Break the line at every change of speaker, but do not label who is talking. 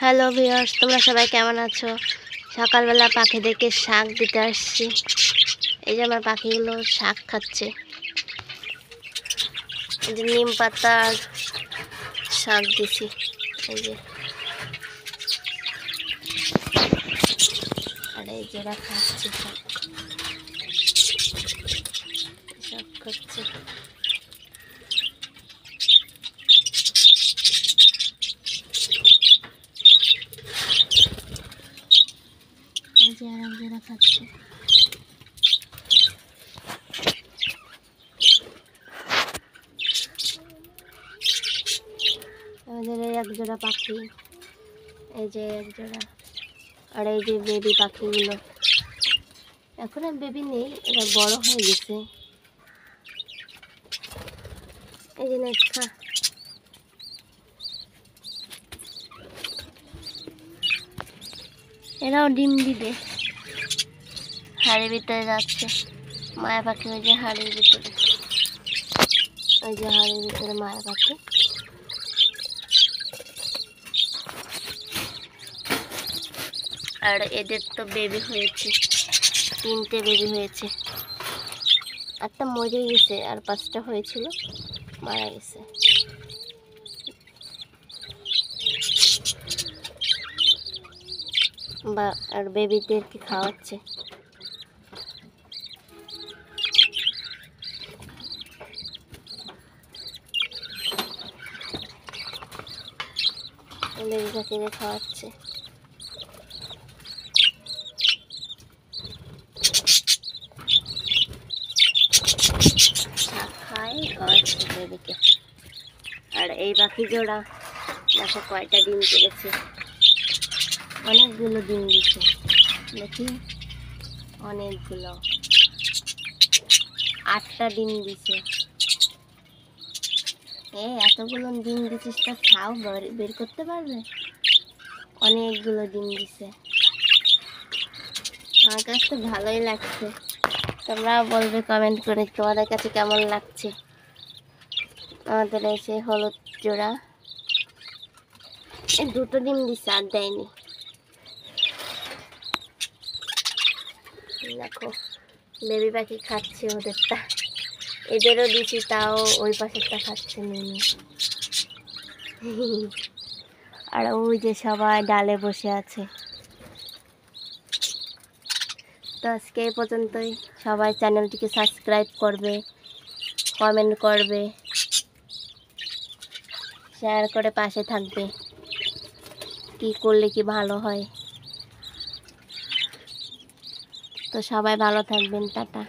Hello viewers, তোমরা সবাই কেমন আছো? সকালবেলা পাখিদেরকে শাক দিতে আসছি। এই যে আমার পাখিগুলো শাক খাচ্ছে। এই যে নিম পাতার শাক দিছি। এই যে আর এই যে ওরা খাচ্ছে শাক খাচ্ছে। এই যে আর একজোড়া খাচ্ছে। আমাদের এই একজোড়া পাখি, এই যে একজোড়া, আর এই যে বেবি পাখিগুলো। এখন আর বেবি নেই, এরা বড় হয়ে গেছে। এই যে খা, এরাও ডিম দিবে। হাড়ির ভিতরে যাচ্ছে মায়া পাখি, ওই যে হাড়ির ভিতরে, ওই যে হাড়ির ভিতরে মায়া পাখি। আর এদের তো বেবি হয়েছে, 3টে বেবি হয়েছে। 8টা মরে গেছে, আর 5টা হয়েছিল, মারা গেছে। বা আর বেবিদেরকে খাওয়াচ্ছে। বেবি পাখিদের খাওয়াচ্ছে। খাওয়াচ্ছে বেবিকে। আর এই পাখি জোড়া দেখো কয়টা ডিম পেড়েছে, অনেকগুলো ডিম দিচ্ছে দেখি, অনেকগুলো, 8টা ডিম দিছে। এতগুলো ডিম দিছিস, তা খাও, বের করতে পারবে? অনেকগুলো ডিম দিছে, আমার কাছে তো ভালোই লাগছে। তোমরাও বলবে কমেন্ট করে তোমাদের কাছে কেমন লাগছে। আমাদের এসে হলুদ জোড়া, 2টো ডিম দিচ্ছে, আর দেয়নি। দেখো বেবি পাখি খাচ্ছে ওদেরটা, এদেরও দিচ্ছি, তাও ওই পাশেরটা খাচ্ছে মিমি। আর ওই যে সবাই ডালে বসে আছে। তো আজকে এই পর্যন্তই। সবাই চ্যানেলটিকে সাবস্ক্রাইব করবে, কমেন্ট করবে, শেয়ার করে পাশে থাকবে। কি করলে কি ভালো হয়। তো সবাই ভালো থাকবেন, টাটা।